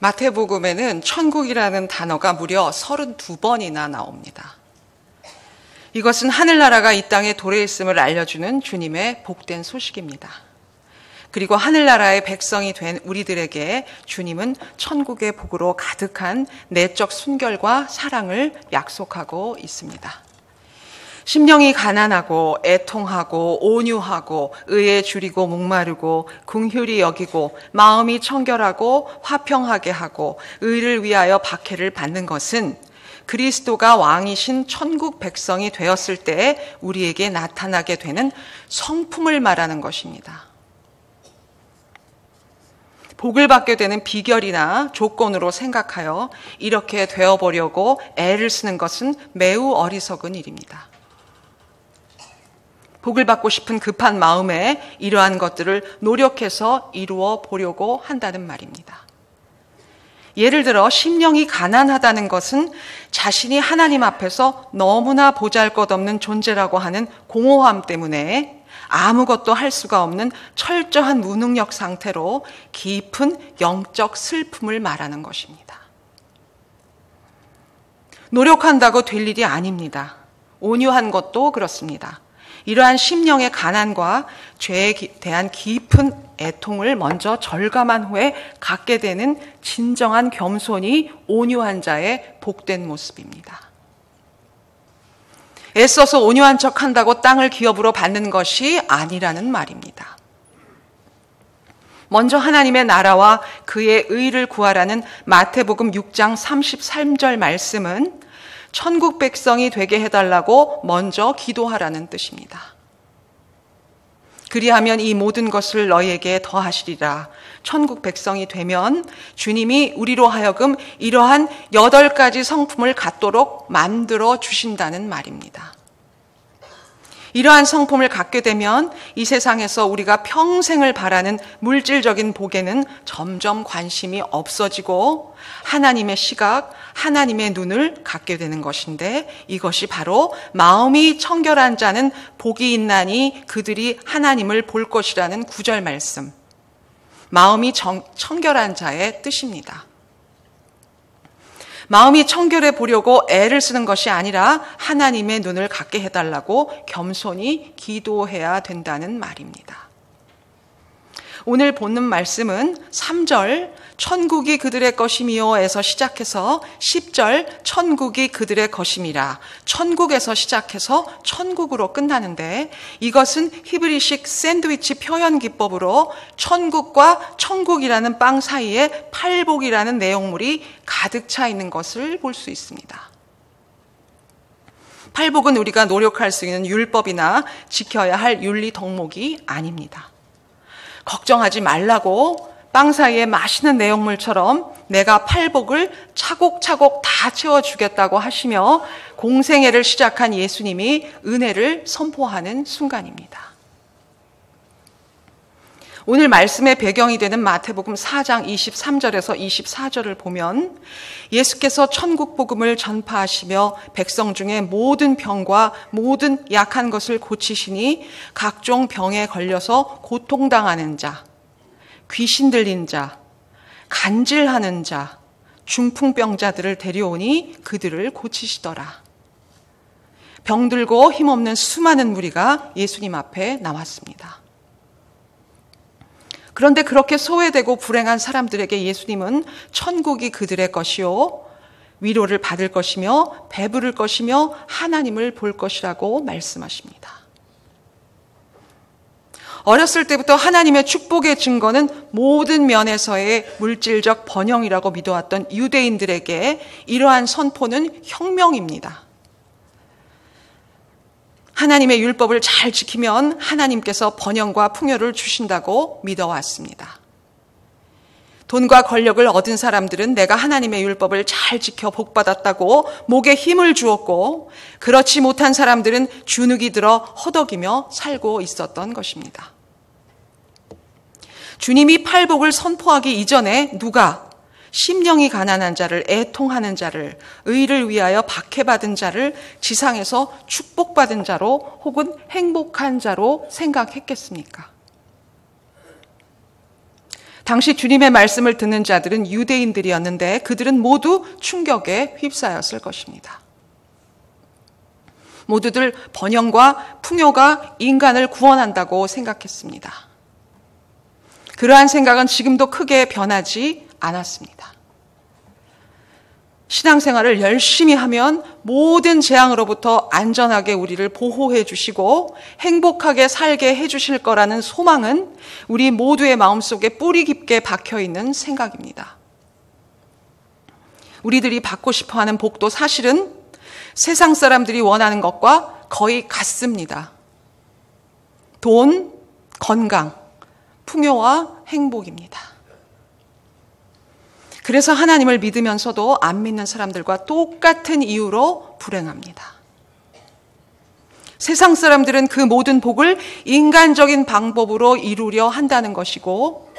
마태복음에는 천국이라는 단어가 무려 32번이나 나옵니다. 이것은 하늘나라가 이 땅에 도래에 있음을 알려주는 주님의 복된 소식입니다. 그리고 하늘나라의 백성이 된 우리들에게 주님은 천국의 복으로 가득한 내적 순결과 사랑을 약속하고 있습니다. 심령이 가난하고 애통하고 온유하고 의에 줄이고 목마르고 긍휼히 여기고 마음이 청결하고 화평하게 하고 의를 위하여 박해를 받는 것은 그리스도가 왕이신 천국 백성이 되었을 때 우리에게 나타나게 되는 성품을 말하는 것입니다. 복을 받게 되는 비결이나 조건으로 생각하여 이렇게 되어보려고 애를 쓰는 것은 매우 어리석은 일입니다. 복을 받고 싶은 급한 마음에 이러한 것들을 노력해서 이루어 보려고 한다는 말입니다. 예를 들어 심령이 가난하다는 것은 자신이 하나님 앞에서 너무나 보잘것없는 존재라고 하는 공허함 때문에 아무것도 할 수가 없는 철저한 무능력 상태로 깊은 영적 슬픔을 말하는 것입니다. 노력한다고 될 일이 아닙니다. 온유한 것도 그렇습니다. 이러한 심령의 가난과 죄에 대한 깊은 애통을 먼저 절감한 후에 갖게 되는 진정한 겸손이 온유한 자의 복된 모습입니다. 애써서 온유한 척한다고 땅을 기업으로 받는 것이 아니라는 말입니다. 먼저 하나님의 나라와 그의 의를 구하라는 마태복음 6장 33절 말씀은 천국 백성이 되게 해달라고 먼저 기도하라는 뜻입니다. 그리하면 이 모든 것을 너희에게 더하시리라. 천국 백성이 되면 주님이 우리로 하여금 이러한 8가지 성품을 갖도록 만들어 주신다는 말입니다. 이러한 성품을 갖게 되면 이 세상에서 우리가 평생을 바라는 물질적인 복에는 점점 관심이 없어지고 하나님의 시각, 하나님의 눈을 갖게 되는 것인데 이것이 바로 마음이 청결한 자는 복이 있나니 그들이 하나님을 볼 것이라는 9절 말씀. 마음이 청결한 자의 뜻입니다. 마음이 청결해 보려고 애를 쓰는 것이 아니라 하나님의 눈을 갖게 해달라고 겸손히 기도해야 된다는 말입니다. 오늘 보는 말씀은 3절 천국이 그들의 것이미요에서 시작해서 10절 천국이 그들의 것임이라 천국에서 시작해서 천국으로 끝나는데 이것은 히브리식 샌드위치 표현 기법으로 천국과 천국이라는 빵 사이에 팔복이라는 내용물이 가득 차 있는 것을 볼 수 있습니다. 팔복은 우리가 노력할 수 있는 율법이나 지켜야 할 윤리 덕목이 아닙니다. 걱정하지 말라고 빵 사이에 맛있는 내용물처럼 내가 팔복을 차곡차곡 다 채워주겠다고 하시며 공생애를 시작한 예수님이 은혜를 선포하는 순간입니다. 오늘 말씀의 배경이 되는 마태복음 4장 23절에서 24절을 보면 예수께서 천국 복음을 전파하시며 백성 중에 모든 병과 모든 약한 것을 고치시니 각종 병에 걸려서 고통당하는 자, 귀신 들린 자, 간질하는 자, 중풍병자들을 데려오니 그들을 고치시더라. 병들고 힘없는 수많은 무리가 예수님 앞에 나왔습니다. 그런데 그렇게 소외되고 불행한 사람들에게 예수님은 천국이 그들의 것이요 위로를 받을 것이며 배부를 것이며 하나님을 볼 것이라고 말씀하십니다. 어렸을 때부터 하나님의 축복의 증거는 모든 면에서의 물질적 번영이라고 믿어왔던 유대인들에게 이러한 선포는 혁명입니다. 하나님의 율법을 잘 지키면 하나님께서 번영과 풍요를 주신다고 믿어왔습니다. 돈과 권력을 얻은 사람들은 내가 하나님의 율법을 잘 지켜 복받았다고 목에 힘을 주었고 그렇지 못한 사람들은 주눅이 들어 허덕이며 살고 있었던 것입니다. 주님이 팔복을 선포하기 이전에 누가 심령이 가난한 자를, 애통하는 자를, 의를 위하여 박해받은 자를 지상에서 축복받은 자로 혹은 행복한 자로 생각했겠습니까? 당시 주님의 말씀을 듣는 자들은 유대인들이었는데 그들은 모두 충격에 휩싸였을 것입니다. 모두들 번영과 풍요가 인간을 구원한다고 생각했습니다. 그러한 생각은 지금도 크게 변하지 않았습니다. 신앙생활을 열심히 하면 모든 재앙으로부터 안전하게 우리를 보호해 주시고 행복하게 살게 해 주실 거라는 소망은 우리 모두의 마음속에 뿌리 깊게 박혀 있는 생각입니다. 우리들이 받고 싶어 하는 복도 사실은 세상 사람들이 원하는 것과 거의 같습니다. 돈, 건강, 풍요와 행복입니다. 그래서 하나님을 믿으면서도 안 믿는 사람들과 똑같은 이유로 불행합니다. 세상 사람들은 그 모든 복을 인간적인 방법으로 이루려 한다는 것이고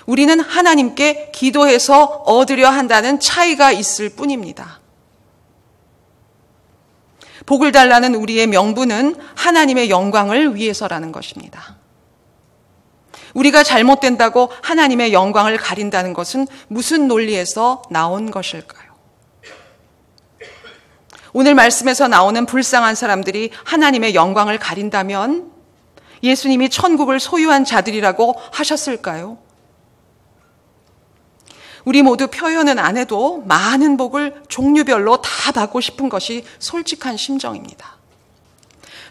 우리는 하나님께 기도해서 얻으려 한다는 차이가 있을 뿐입니다. 복을 달라는 우리의 명분은 하나님의 영광을 위해서라는 것입니다. 우리가 잘못된다고 하나님의 영광을 가린다는 것은 무슨 논리에서 나온 것일까요? 오늘 말씀에서 나오는 불쌍한 사람들이 하나님의 영광을 가린다면 예수님이 천국을 소유한 자들이라고 하셨을까요? 우리 모두 표현은 안 해도 많은 복을 종류별로 다 받고 싶은 것이 솔직한 심정입니다.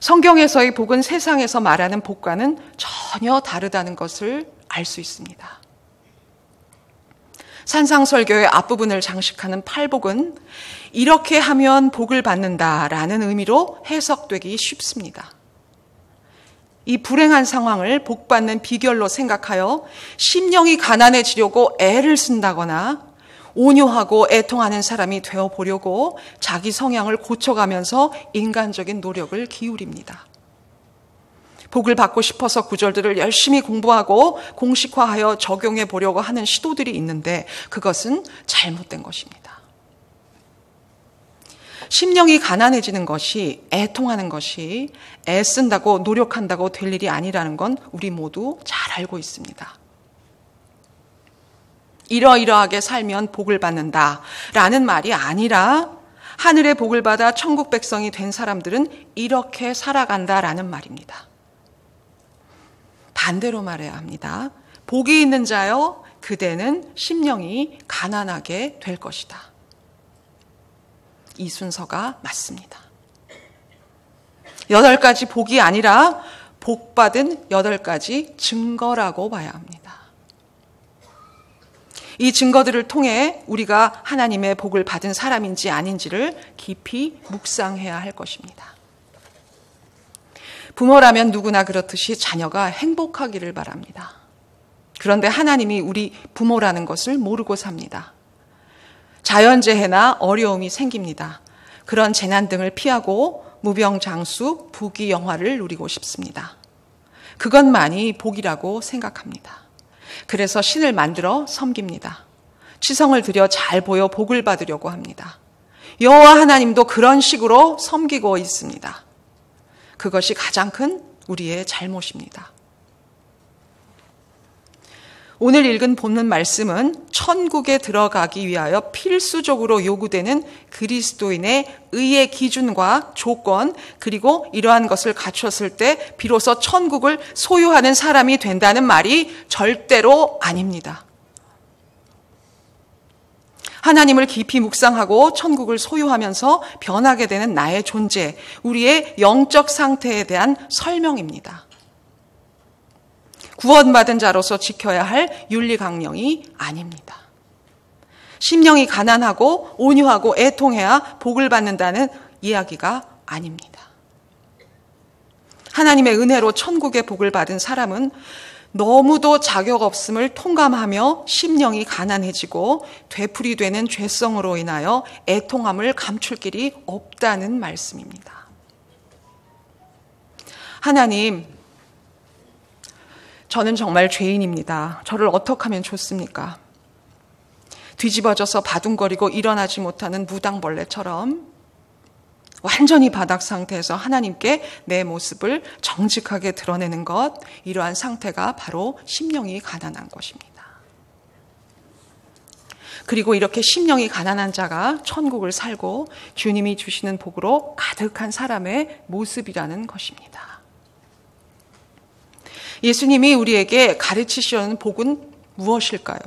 성경에서의 복은 세상에서 말하는 복과는 전혀 다르다는 것을 알 수 있습니다. 산상설교의 앞부분을 장식하는 팔복은 이렇게 하면 복을 받는다라는 의미로 해석되기 쉽습니다. 이 불행한 상황을 복받는 비결로 생각하여 심령이 가난해지려고 애를 쓴다거나 온유하고 애통하는 사람이 되어보려고 자기 성향을 고쳐가면서 인간적인 노력을 기울입니다. 복을 받고 싶어서 구절들을 열심히 공부하고 공식화하여 적용해 보려고 하는 시도들이 있는데 그것은 잘못된 것입니다. 심령이 가난해지는 것이, 애통하는 것이 애쓴다고 노력한다고 될 일이 아니라는 건 우리 모두 잘 알고 있습니다. 이러이러하게 살면 복을 받는다라는 말이 아니라 하늘의 복을 받아 천국 백성이 된 사람들은 이렇게 살아간다라는 말입니다. 반대로 말해야 합니다. 복이 있는 자여 그대는 심령이 가난하게 될 것이다. 이 순서가 맞습니다. 8가지 복이 아니라 복받은 8가지 증거라고 봐야 합니다. 이 증거들을 통해 우리가 하나님의 복을 받은 사람인지 아닌지를 깊이 묵상해야 할 것입니다. 부모라면 누구나 그렇듯이 자녀가 행복하기를 바랍니다. 그런데 하나님이 우리 부모라는 것을 모르고 삽니다. 자연재해나 어려움이 생깁니다. 그런 재난 등을 피하고 무병장수, 부귀영화를 누리고 싶습니다. 그것만이 복이라고 생각합니다. 그래서 신을 만들어 섬깁니다. 치성을 드려 잘 보여 복을 받으려고 합니다. 여호와 하나님도 그런 식으로 섬기고 있습니다. 그것이 가장 큰 우리의 잘못입니다. 오늘 읽은 본문 말씀은 천국에 들어가기 위하여 필수적으로 요구되는 그리스도인의 의의 기준과 조건, 그리고 이러한 것을 갖췄을 때 비로소 천국을 소유하는 사람이 된다는 말이 절대로 아닙니다. 하나님을 깊이 묵상하고 천국을 소유하면서 변하게 되는 나의 존재, 우리의 영적 상태에 대한 설명입니다. 구원받은 자로서 지켜야 할 윤리강령이 아닙니다. 심령이 가난하고 온유하고 애통해야 복을 받는다는 이야기가 아닙니다. 하나님의 은혜로 천국의 복을 받은 사람은 너무도 자격 없음을 통감하며 심령이 가난해지고 되풀이되는 죄성으로 인하여 애통함을 감출 길이 없다는 말씀입니다. 하나님, 저는 정말 죄인입니다. 저를 어떻게 하면 좋습니까? 뒤집어져서 바둥거리고 일어나지 못하는 무당벌레처럼 완전히 바닥 상태에서 하나님께 내 모습을 정직하게 드러내는 것, 이러한 상태가 바로 심령이 가난한 것입니다. 그리고 이렇게 심령이 가난한 자가 천국을 살고 주님이 주시는 복으로 가득한 사람의 모습이라는 것입니다. 예수님이 우리에게 가르치시려는 복은 무엇일까요?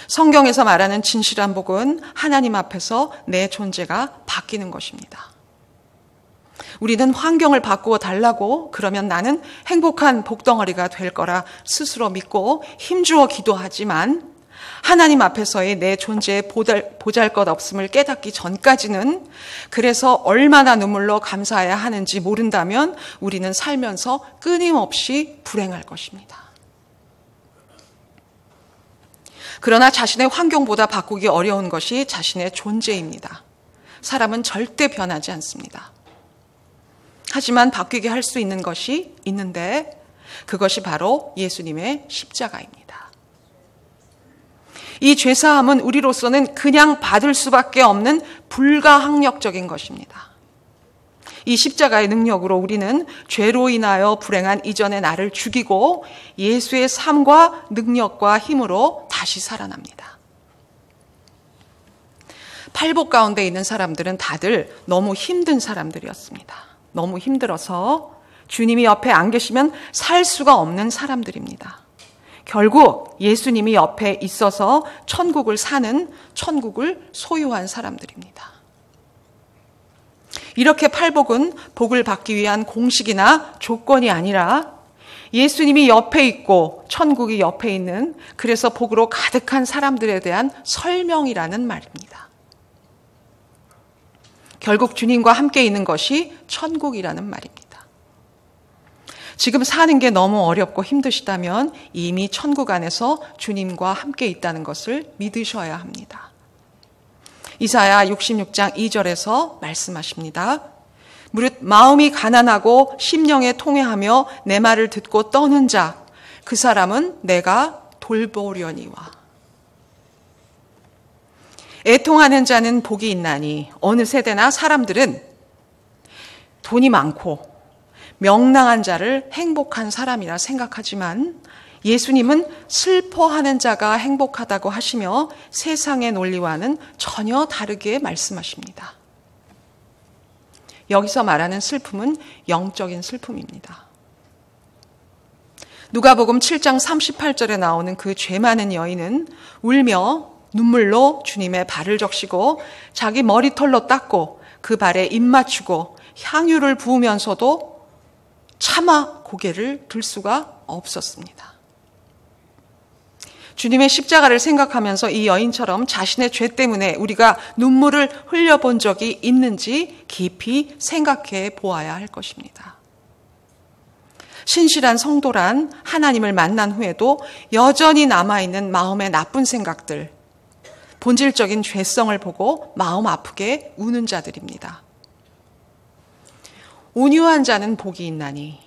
성경에서 말하는 진실한 복은 하나님 앞에서 내 존재가 바뀌는 것입니다. 우리는 환경을 바꾸어 달라고 그러면 나는 행복한 복덩어리가 될 거라 스스로 믿고 힘주어 기도하지만 하나님 앞에서의 내 존재의 보잘것없음을 깨닫기 전까지는 그래서 얼마나 눈물로 감사해야 하는지 모른다면 우리는 살면서 끊임없이 불행할 것입니다. 그러나 자신의 환경보다 바꾸기 어려운 것이 자신의 존재입니다. 사람은 절대 변하지 않습니다. 하지만 바뀌게 할 수 있는 것이 있는데 그것이 바로 예수님의 십자가입니다. 이 죄사함은 우리로서는 그냥 받을 수밖에 없는 불가항력적인 것입니다. 이 십자가의 능력으로 우리는 죄로 인하여 불행한 이전의 나를 죽이고 예수의 삶과 능력과 힘으로 다시 살아납니다. 팔복 가운데 있는 사람들은 다들 너무 힘든 사람들이었습니다. 너무 힘들어서 주님이 옆에 안 계시면 살 수가 없는 사람들입니다. 결국 예수님이 옆에 있어서 천국을 사는, 천국을 소유한 사람들입니다. 이렇게 팔복은 복을 받기 위한 공식이나 조건이 아니라 예수님이 옆에 있고 천국이 옆에 있는, 그래서 복으로 가득한 사람들에 대한 설명이라는 말입니다. 결국 주님과 함께 있는 것이 천국이라는 말입니다. 지금 사는 게 너무 어렵고 힘드시다면 이미 천국 안에서 주님과 함께 있다는 것을 믿으셔야 합니다. 이사야 66장 2절에서 말씀하십니다. 무릇 마음이 가난하고 심령에 통회하며 내 말을 듣고 떠는 자, 그 사람은 내가 돌보려니와. 애통하는 자는 복이 있나니 어느 세대나 사람들은 돈이 많고 명랑한 자를 행복한 사람이라 생각하지만 예수님은 슬퍼하는 자가 행복하다고 하시며 세상의 논리와는 전혀 다르게 말씀하십니다. 여기서 말하는 슬픔은 영적인 슬픔입니다. 누가복음 7장 38절에 나오는 그 죄 많은 여인은 울며 눈물로 주님의 발을 적시고 자기 머리털로 닦고 그 발에 입 맞추고 향유를 부으면서도 차마 고개를 들 수가 없었습니다. 주님의 십자가를 생각하면서 이 여인처럼 자신의 죄 때문에 우리가 눈물을 흘려본 적이 있는지 깊이 생각해 보아야 할 것입니다. 신실한 성도란 하나님을 만난 후에도 여전히 남아있는 마음의 나쁜 생각들, 본질적인 죄성을 보고 마음 아프게 우는 자들입니다. 온유한 자는 복이 있나니,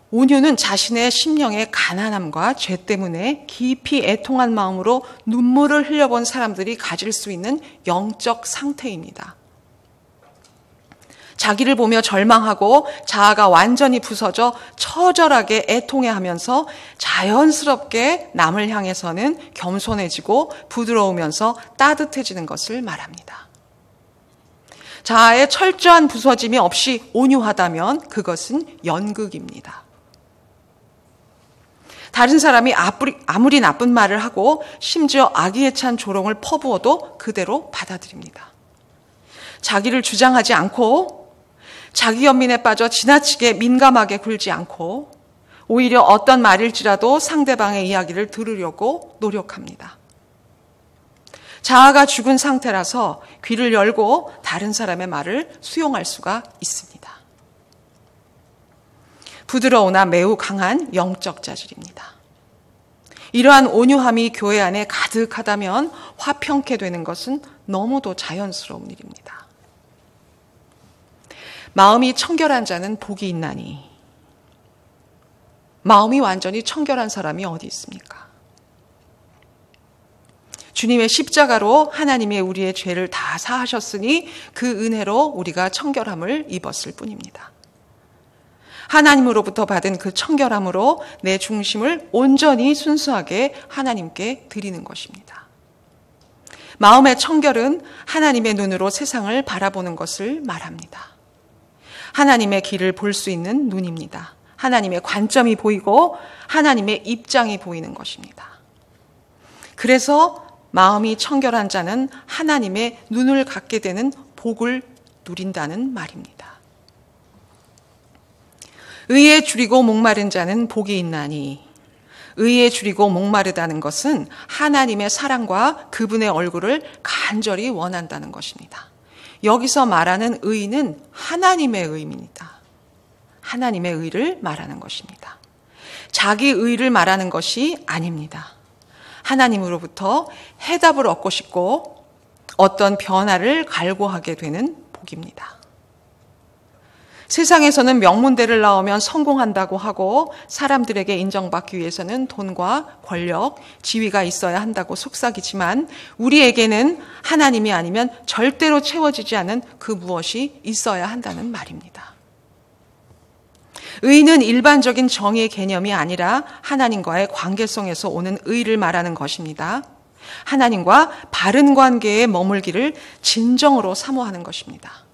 온유는 자신의 심령의 가난함과 죄 때문에 깊이 애통한 마음으로 눈물을 흘려본 사람들이 가질 수 있는 영적 상태입니다. 자기를 보며 절망하고 자아가 완전히 부서져 처절하게 애통해하면서 자연스럽게 남을 향해서는 겸손해지고 부드러우면서 따뜻해지는 것을 말합니다. 자아의 철저한 부서짐이 없이 온유하다면 그것은 연극입니다. 다른 사람이 아무리 나쁜 말을 하고 심지어 악의에 찬 조롱을 퍼부어도 그대로 받아들입니다. 자기를 주장하지 않고 자기 연민에 빠져 지나치게 민감하게 굴지 않고 오히려 어떤 말일지라도 상대방의 이야기를 들으려고 노력합니다. 자아가 죽은 상태라서 귀를 열고 다른 사람의 말을 수용할 수가 있습니다. 부드러우나 매우 강한 영적 자질입니다. 이러한 온유함이 교회 안에 가득하다면 화평케 되는 것은 너무도 자연스러운 일입니다. 마음이 청결한 자는 복이 있나니, 마음이 완전히 청결한 사람이 어디 있습니까? 주님의 십자가로 하나님이 우리의 죄를 다 사하셨으니 그 은혜로 우리가 청결함을 입었을 뿐입니다. 하나님으로부터 받은 그 청결함으로 내 중심을 온전히 순수하게 하나님께 드리는 것입니다. 마음의 청결은 하나님의 눈으로 세상을 바라보는 것을 말합니다. 하나님의 길을 볼 수 있는 눈입니다. 하나님의 관점이 보이고 하나님의 입장이 보이는 것입니다. 그래서 마음이 청결한 자는 하나님의 눈을 갖게 되는 복을 누린다는 말입니다. 의에 줄이고 목마른 자는 복이 있나니, 의에 줄이고 목마르다는 것은 하나님의 사랑과 그분의 얼굴을 간절히 원한다는 것입니다. 여기서 말하는 의는 하나님의 의입니다. 하나님의 의를 말하는 것입니다. 자기 의를 말하는 것이 아닙니다. 하나님으로부터 해답을 얻고 싶고 어떤 변화를 갈구하게 되는 복입니다. 세상에서는 명문대를 나오면 성공한다고 하고 사람들에게 인정받기 위해서는 돈과 권력, 지위가 있어야 한다고 속삭이지만 우리에게는 하나님이 아니면 절대로 채워지지 않은 그 무엇이 있어야 한다는 말입니다. 의는 일반적인 정의의 개념이 아니라 하나님과의 관계성에서 오는 의를 말하는 것입니다. 하나님과 바른 관계에 머물기를 진정으로 사모하는 것입니다.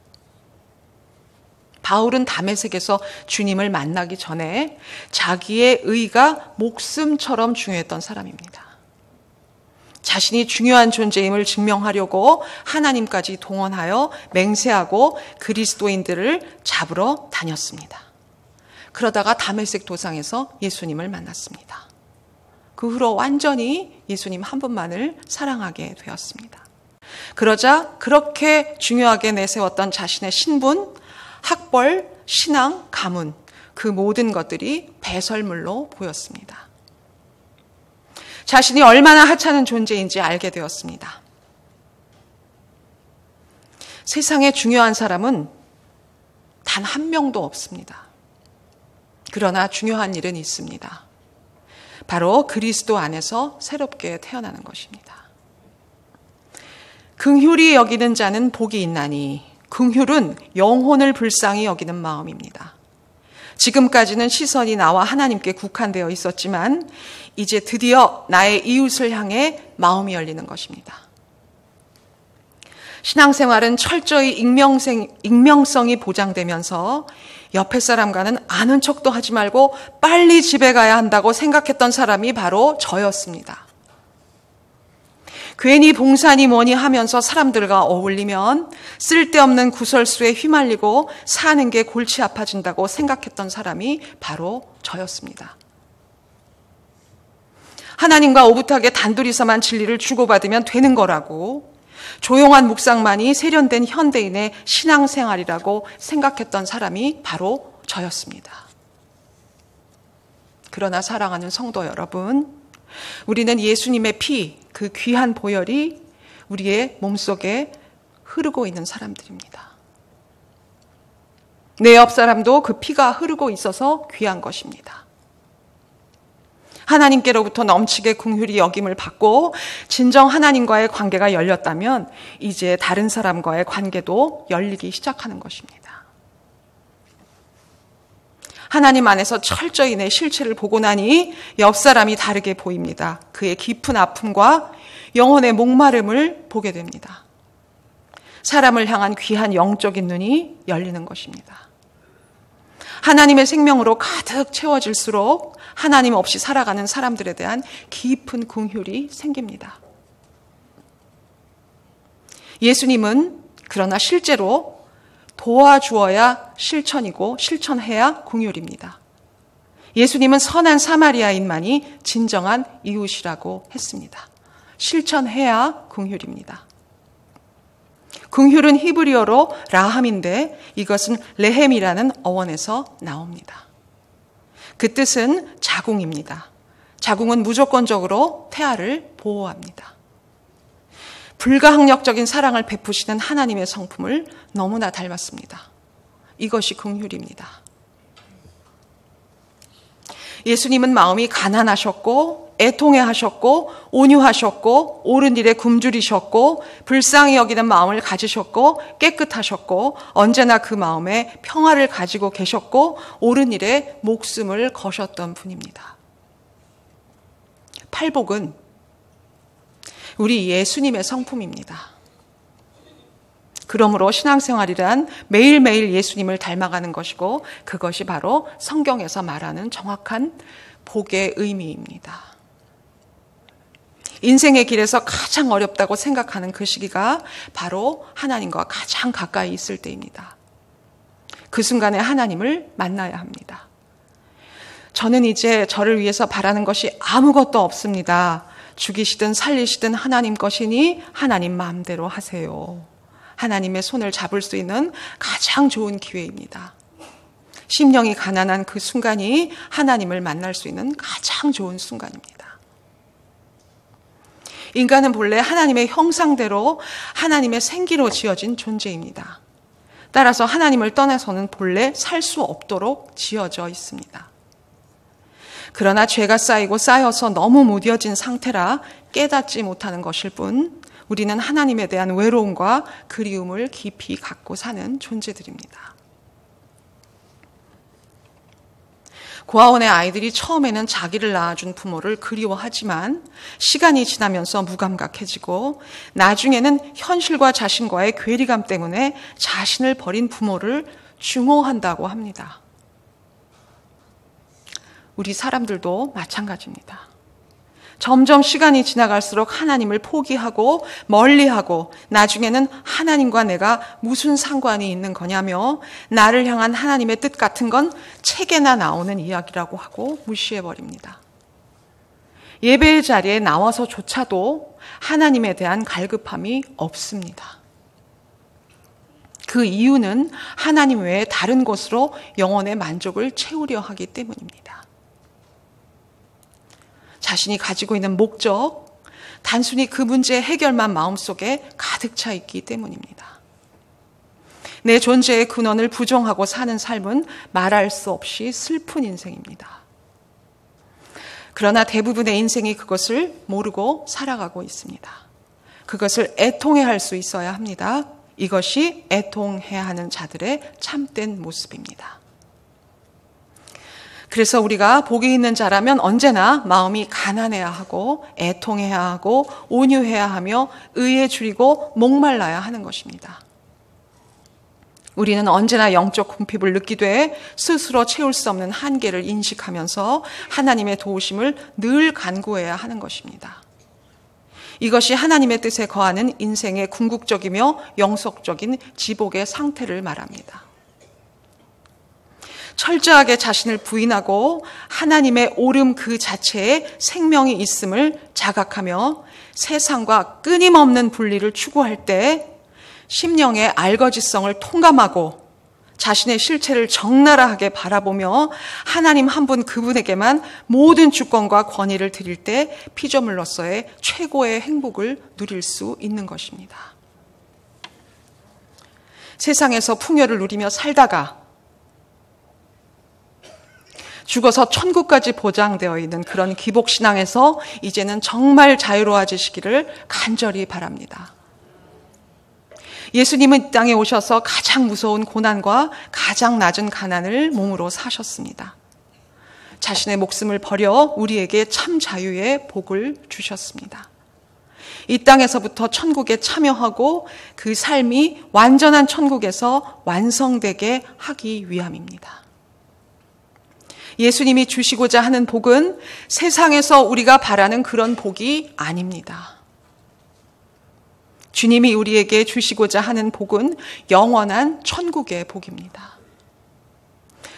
바울은 다메섹에서 주님을 만나기 전에 자기의 의가 목숨처럼 중요했던 사람입니다. 자신이 중요한 존재임을 증명하려고 하나님까지 동원하여 맹세하고 그리스도인들을 잡으러 다녔습니다. 그러다가 다메섹 도상에서 예수님을 만났습니다. 그 후로 완전히 예수님 한 분만을 사랑하게 되었습니다. 그러자 그렇게 중요하게 내세웠던 자신의 신분, 학벌, 신앙, 가문, 그 모든 것들이 배설물로 보였습니다. 자신이 얼마나 하찮은 존재인지 알게 되었습니다. 세상에 중요한 사람은 단 한 명도 없습니다. 그러나 중요한 일은 있습니다. 바로 그리스도 안에서 새롭게 태어나는 것입니다. 긍휼히 여기는 자는 복이 있나니, 긍휼은 영혼을 불쌍히 여기는 마음입니다. 지금까지는 시선이 나와 하나님께 국한되어 있었지만 이제 드디어 나의 이웃을 향해 마음이 열리는 것입니다. 신앙생활은 철저히 익명성이 보장되면서 옆에 사람과는 아는 척도 하지 말고 빨리 집에 가야 한다고 생각했던 사람이 바로 저였습니다. 괜히 봉사니 뭐니 하면서 사람들과 어울리면 쓸데없는 구설수에 휘말리고 사는 게 골치 아파진다고 생각했던 사람이 바로 저였습니다. 하나님과 오붓하게 단둘이서만 진리를 주고받으면 되는 거라고, 조용한 묵상만이 세련된 현대인의 신앙생활이라고 생각했던 사람이 바로 저였습니다. 그러나 사랑하는 성도 여러분, 우리는 예수님의 피, 그 귀한 보혈이 우리의 몸속에 흐르고 있는 사람들입니다. 내 옆 사람도 그 피가 흐르고 있어서 귀한 것입니다. 하나님께로부터 넘치게 긍휼히 여김을 받고 진정 하나님과의 관계가 열렸다면 이제 다른 사람과의 관계도 열리기 시작하는 것입니다. 하나님 안에서 철저히 내 실체를 보고 나니 옆 사람이 다르게 보입니다. 그의 깊은 아픔과 영혼의 목마름을 보게 됩니다. 사람을 향한 귀한 영적인 눈이 열리는 것입니다. 하나님의 생명으로 가득 채워질수록 하나님 없이 살아가는 사람들에 대한 깊은 긍휼이 생깁니다. 예수님은 그러나 실제로 도와주어야 실천이고 실천해야 긍휼입니다. 예수님은 선한 사마리아인만이 진정한 이웃이라고 했습니다. 실천해야 긍휼입니다. 긍휼은 히브리어로 라함인데 이것은 레헴이라는 어원에서 나옵니다. 그 뜻은 자궁입니다. 자궁은 무조건적으로 태아를 보호합니다. 불가항력적인 사랑을 베푸시는 하나님의 성품을 너무나 닮았습니다. 이것이 긍휼입니다. 예수님은 마음이 가난하셨고 애통해 하셨고 온유하셨고 옳은 일에 굶주리셨고 불쌍히 여기는 마음을 가지셨고 깨끗하셨고 언제나 그 마음에 평화를 가지고 계셨고 옳은 일에 목숨을 거셨던 분입니다. 팔복은 우리 예수님의 성품입니다. 그러므로 신앙생활이란 매일매일 예수님을 닮아가는 것이고 그것이 바로 성경에서 말하는 정확한 복의 의미입니다. 인생의 길에서 가장 어렵다고 생각하는 그 시기가 바로 하나님과 가장 가까이 있을 때입니다. 그 순간에 하나님을 만나야 합니다. 저는 이제 저를 위해서 바라는 것이 아무것도 없습니다. 죽이시든 살리시든 하나님 것이니 하나님 마음대로 하세요. 하나님의 손을 잡을 수 있는 가장 좋은 기회입니다. 심령이 가난한 그 순간이 하나님을 만날 수 있는 가장 좋은 순간입니다. 인간은 본래 하나님의 형상대로 하나님의 생기로 지어진 존재입니다. 따라서 하나님을 떠나서는 본래 살 수 없도록 지어져 있습니다. 그러나 죄가 쌓여서 너무 무뎌진 상태라 깨닫지 못하는 것일 뿐 우리는 하나님에 대한 외로움과 그리움을 깊이 갖고 사는 존재들입니다. 고아원의 아이들이 처음에는 자기를 낳아준 부모를 그리워하지만 시간이 지나면서 무감각해지고 나중에는 현실과 자신과의 괴리감 때문에 자신을 버린 부모를 증오한다고 합니다. 우리 사람들도 마찬가지입니다. 점점 시간이 지나갈수록 하나님을 포기하고 멀리하고 나중에는 하나님과 내가 무슨 상관이 있는 거냐며 나를 향한 하나님의 뜻 같은 건 책에나 나오는 이야기라고 하고 무시해버립니다. 예배의 자리에 나와서조차도 하나님에 대한 갈급함이 없습니다. 그 이유는 하나님 외에 다른 것으로 영혼의 만족을 채우려 하기 때문입니다. 자신이 가지고 있는 목적, 단순히 그 문제의 해결만 마음속에 가득 차 있기 때문입니다. 내 존재의 근원을 부정하고 사는 삶은 말할 수 없이 슬픈 인생입니다. 그러나 대부분의 인생이 그것을 모르고 살아가고 있습니다. 그것을 애통해할 수 있어야 합니다. 이것이 애통해야 하는 자들의 참된 모습입니다. 그래서 우리가 복이 있는 자라면 언제나 마음이 가난해야 하고 애통해야 하고 온유해야 하며 의에 줄이고 목말라야 하는 것입니다. 우리는 언제나 영적 궁핍을 느끼되 스스로 채울 수 없는 한계를 인식하면서 하나님의 도우심을 늘 간구해야 하는 것입니다. 이것이 하나님의 뜻에 거하는 인생의 궁극적이며 영속적인 지복의 상태를 말합니다. 철저하게 자신을 부인하고 하나님의 옳음 그 자체에 생명이 있음을 자각하며 세상과 끊임없는 분리를 추구할 때 심령의 알거지성을 통감하고 자신의 실체를 적나라하게 바라보며 하나님 한 분 그분에게만 모든 주권과 권위를 드릴 때 피조물로서의 최고의 행복을 누릴 수 있는 것입니다. 세상에서 풍요를 누리며 살다가 죽어서 천국까지 보장되어 있는 그런 기복신앙에서 이제는 정말 자유로워지시기를 간절히 바랍니다. 예수님은 이 땅에 오셔서 가장 무서운 고난과 가장 낮은 가난을 몸으로 사셨습니다. 자신의 목숨을 버려 우리에게 참 자유의 복을 주셨습니다. 이 땅에서부터 천국에 참여하고 그 삶이 완전한 천국에서 완성되게 하기 위함입니다. 예수님이 주시고자 하는 복은 세상에서 우리가 바라는 그런 복이 아닙니다. 주님이 우리에게 주시고자 하는 복은 영원한 천국의 복입니다.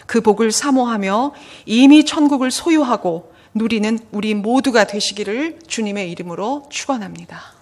그 복을 사모하며 이미 천국을 소유하고 누리는 우리 모두가 되시기를 주님의 이름으로 축원합니다.